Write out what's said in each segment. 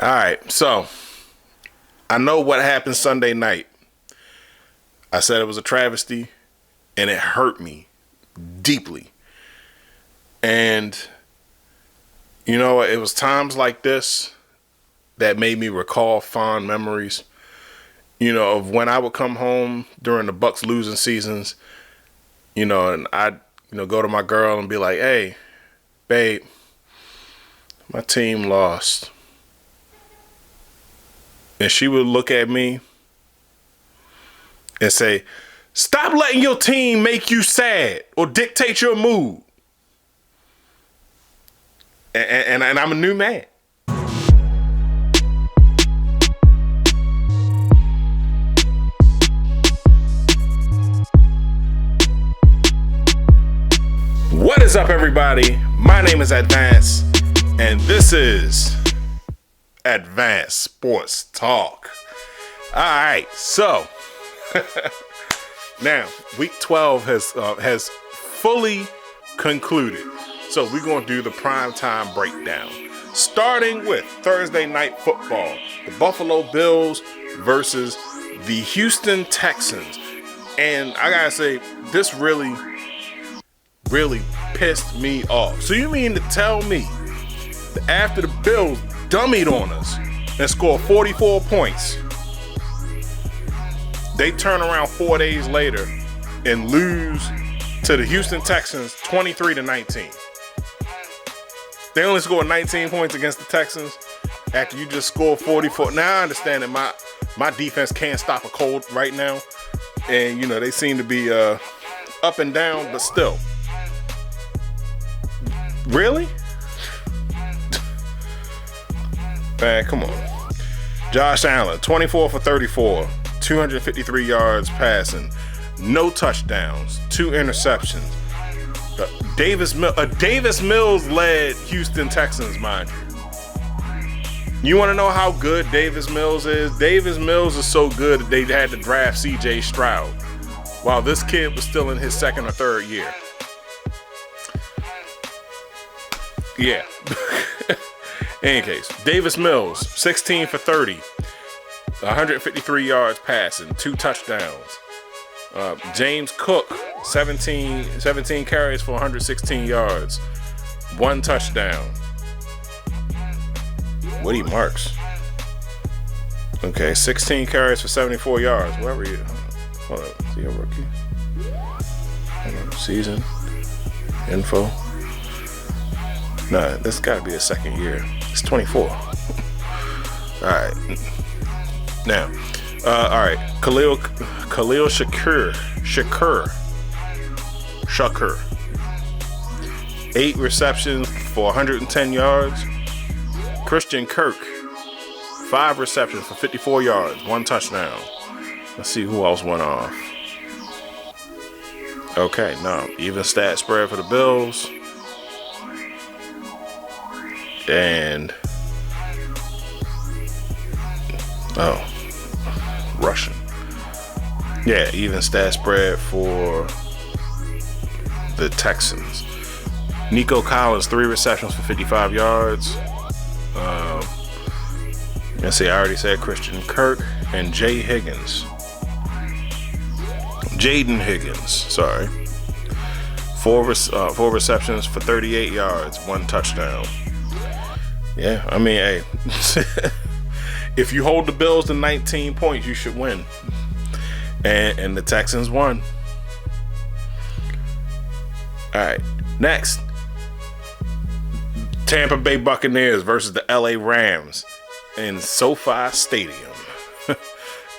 All right, so I know what happened Sunday night. I said it was a travesty, and it hurt me deeply. And, you know, it was times like this that made me recall fond memories, you know, of when I would come home during the Bucks losing seasons, you know, and I'd, you know, go to my girl and be like, hey, babe, my team lost. And she would look at me and say, stop letting your team make you sad or dictate your mood. And I'm a new man. What is up, everybody? My name is Advance, and this is Advanced Sports Talk. All right, so now week 12 has fully concluded. So we're going to do the primetime breakdown, starting with Thursday night football, the Buffalo Bills versus the Houston Texans. And I gotta say, this really pissed me off. So you mean to tell me that after the Bills dummied on us and scored 44 points, they turn around 4 days later and lose to the Houston Texans 23-19? They only scored 19 points against the Texans after you just scored 44. Now I understand that my defense can't stop a cold right now, and you know they seem to be up and down, but still. Really? Man, come on. Josh Allen, 24 for 34, 253 yards passing, no touchdowns, 2 interceptions. Davis Mills led Houston Texans, mind you. You want to know how good Davis Mills is? Davis Mills is so good that they had to draft C.J. Stroud while this kid was still in his second or third year. Yeah. In any case, Davis Mills, 16 for 30, 153 yards passing, 2 touchdowns. James Cook, 17 carries for 116 yards, 1 touchdown. Woody Marks. Okay, 16 carries for 74 yards. Wherever you. Hold up. Is he a rookie? Hold on. Season. Info. Nah, this got to be a second year. It's 24. All right. Now, all right. Khalil Shakur. 8 receptions for 110 yards. Christian Kirk, 5 receptions for 54 yards, 1 touchdown. Let's see who else went off. Okay, no, even stat spread for the Bills. And Russian. Yeah, even stat spread for the Texans. Nico Collins, 3 receptions for 55 yards. Let's see, I already said Christian Kirk and Jaden Higgins, sorry. 4 receptions for 38 yards, 1 touchdown. Yeah, I mean, hey, if you hold the Bills to 19 points, you should win. And the Texans won. All right, next. Tampa Bay Buccaneers versus the LA Rams in SoFi Stadium.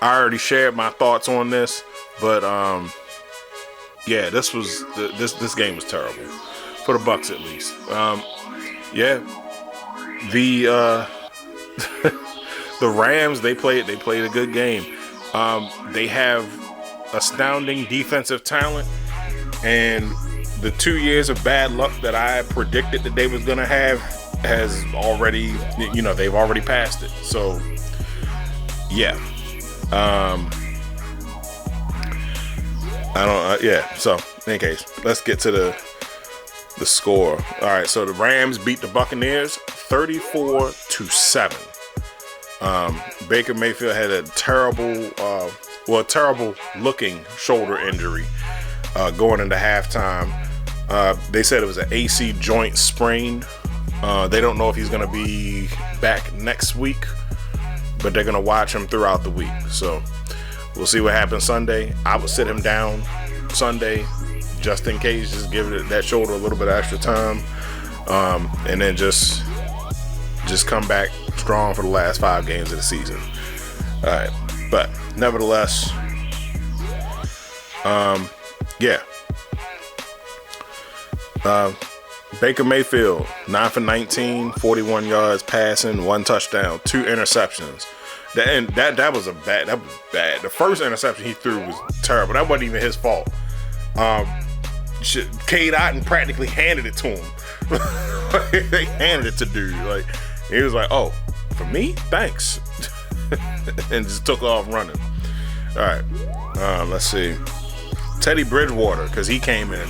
I already shared my thoughts on this, but yeah, this game was terrible for the Bucs, at least. Yeah, the Rams, they played a good game. They have astounding defensive talent, and the 2 years of bad luck that I predicted that they was gonna have has already, you know, they've already passed it. So, yeah. So in any case, let's get to the score. All right, so the Rams beat the Buccaneers 34-7. Baker Mayfield had a terrible looking shoulder injury going into halftime. They said it was an AC joint sprain. They don't know if he's going to be back next week, but they're going to watch him throughout the week. So we'll see what happens Sunday. I would sit him down Sunday just in case, just give that shoulder a little bit of extra time, and then just come back strong for the last 5 games of the season. All right, but nevertheless, Baker Mayfield, 9 for 19, 41 yards passing, 1 touchdown, 2 interceptions. That was bad. The first interception he threw was terrible. That wasn't even his fault. Cade Otton practically handed it to him. They handed it to dude. Like, he was like, "Oh, for me? Thanks," and just took off running. All right, let's see. Teddy Bridgewater, because he came in.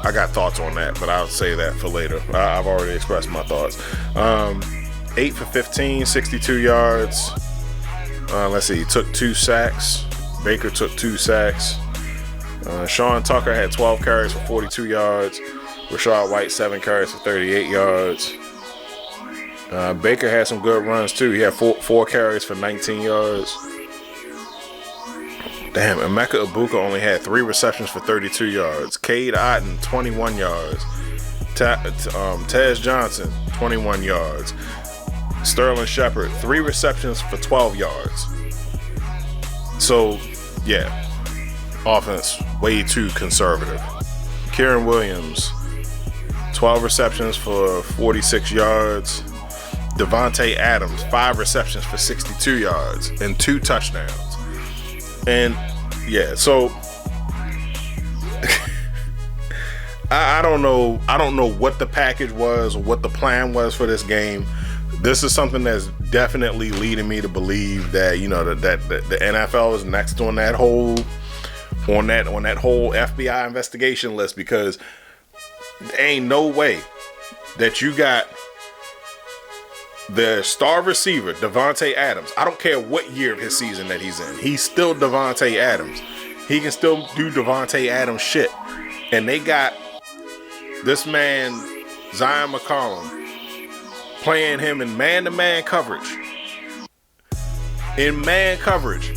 I got thoughts on that, but I'll say that for later. I've already expressed my thoughts. 8 for 15, 62 yards. Let's see, he took 2 sacks. Baker took 2 sacks. Sean Tucker had 12 carries for 42 yards. Rashad White, 7 carries for 38 yards. Baker had some good runs too. He had 4 carries for 19 yards. Damn, Emeka Ibuka only had 3 receptions for 32 yards. Cade Otton, 21 yards. Tez Johnson, 21 yards. Sterling Shepard, 3 receptions for 12 yards. So, yeah, offense way too conservative. Kieran Williams, 12 receptions for 46 yards. Devontae Adams, 5 receptions for 62 yards and 2 touchdowns. And yeah, so I don't know what the package was or what the plan was for this game. This is something that's definitely leading me to believe that, you know, that the NFL is next on that whole FBI investigation list, because there ain't no way that you got the star receiver, Devontae Adams. I don't care what year of his season that he's in. He's still Devontae Adams. He can still do Devontae Adams shit. And they got this man, Zion McCollum, playing him in man-to-man coverage. In man coverage.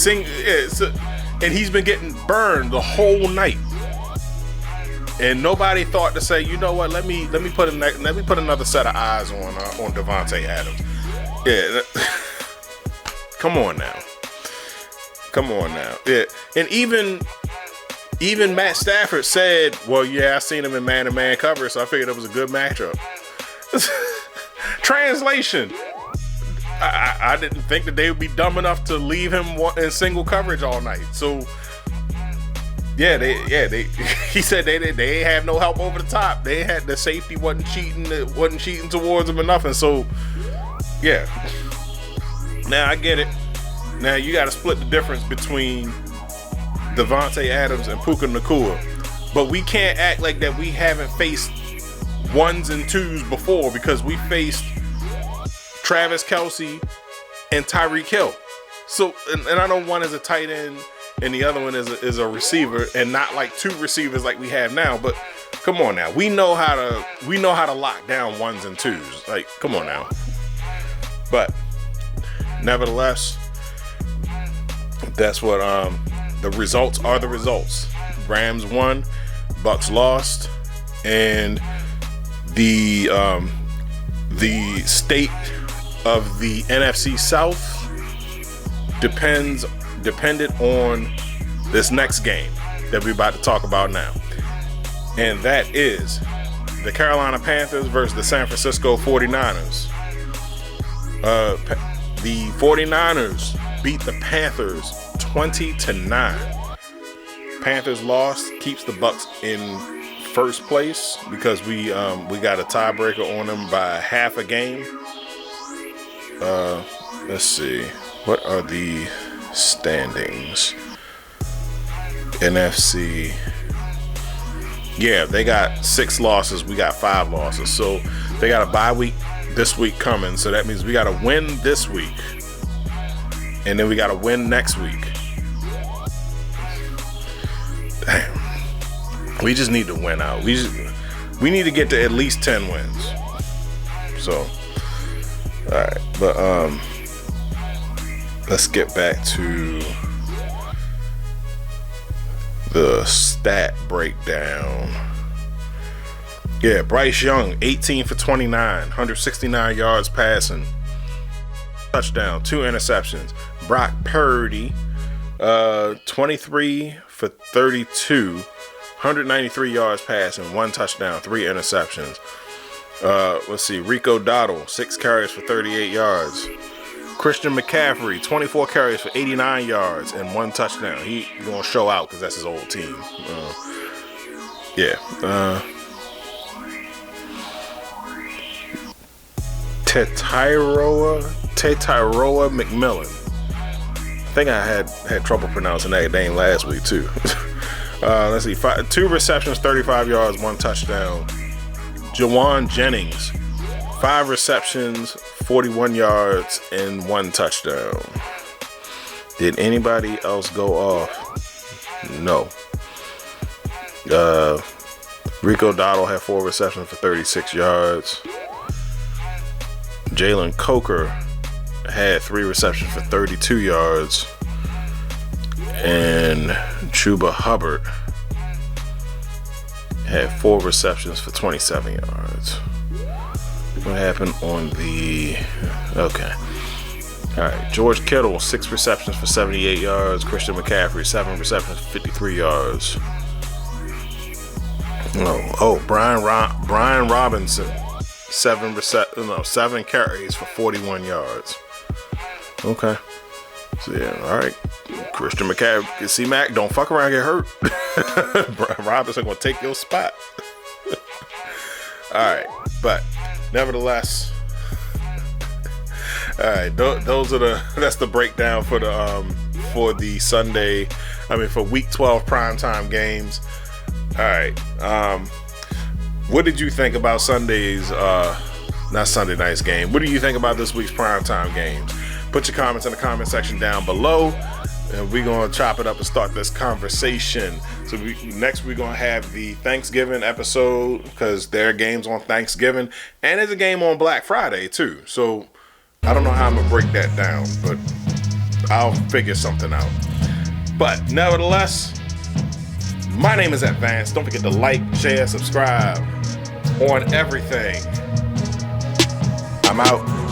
And he's been getting burned the whole night. And nobody thought to say, you know what? Let me put another set of eyes on Devontae Adams. Yeah, come on now. Yeah, and even Matt Stafford said, "Well, yeah, I seen him in man-to-man coverage, so I figured it was a good matchup." Translation: I didn't think that they would be dumb enough to leave him in single coverage all night. So. He said they have no help over the top. They had the safety wasn't cheating towards him or nothing. So, yeah. Now I get it. Now you got to split the difference between Devontae Adams and Puka Nacua, but we can't act like that we haven't faced 1s and 2s before, because we faced Travis Kelce and Tyreek Hill. So, and I know one is a tight end and the other one is a receiver, and not like 2 receivers like we have now. But come on now, we know how to lock down 1s and 2s. Like, come on now. But nevertheless, that's what the results are. The results: Rams won, Bucks lost, and the state of the NFC South depended on this next game that we're about to talk about now. And that is the Carolina Panthers versus the San Francisco 49ers. The 49ers beat the Panthers 20-9. Panthers lost, keeps the Bucks in first place because we got a tiebreaker on them by half a game. Let's see. What are the standings? NFC. Yeah, they got 6 losses. We got 5 losses. So they got a bye week this week coming. So that means we got to win this week. And then we got to win next week. Damn. We just need to win out. We need to get to at least 10 wins. So, all right. But let's get back to the stat breakdown. Yeah, Bryce Young, 18 for 29, 169 yards passing, touchdown, 2 interceptions. Brock Purdy, 23 for 32, 193 yards passing, 1 touchdown, 3 interceptions. Let's see, Rico Dottle, 6 carries for 38 yards. Christian McCaffrey, 24 carries for 89 yards and 1 touchdown. He gonna show out because that's his old team. Tetairoa McMillan. I think I had trouble pronouncing that name last week too. Let's see, 2 receptions, 35 yards, 1 touchdown. Jawan Jennings, 5 receptions, 41 yards, and 1 touchdown. Did anybody else go off? No. Rico Dottle had 4 receptions for 36 yards. Jalen Coker had 3 receptions for 32 yards. And Chuba Hubbard had 4 receptions for 27 yards. What happened on the... Okay. All right. George Kittle, 6 receptions for 78 yards. Christian McCaffrey, 7 receptions for 53 yards. Brian Robinson, 7 carries for 41 yards. Okay. So, yeah, all right. Christian McCaffrey, see, Mac, don't fuck around and get hurt. Brian Robinson going to take your spot. All right. But, nevertheless, all right, that's the breakdown for the Sunday, for week 12 primetime games. All right. What did you think about Sunday's, not Sunday night's game? What do you think about this week's primetime games? Put your comments in the comment section down below, and we're going to chop it up and start this conversation. So next we're going to have the Thanksgiving episode, because there are games on Thanksgiving, and there's a game on Black Friday too. So I don't know how I'm going to break that down, but I'll figure something out. But nevertheless, my name is Advance. Don't forget to like, share, subscribe on everything. I'm out.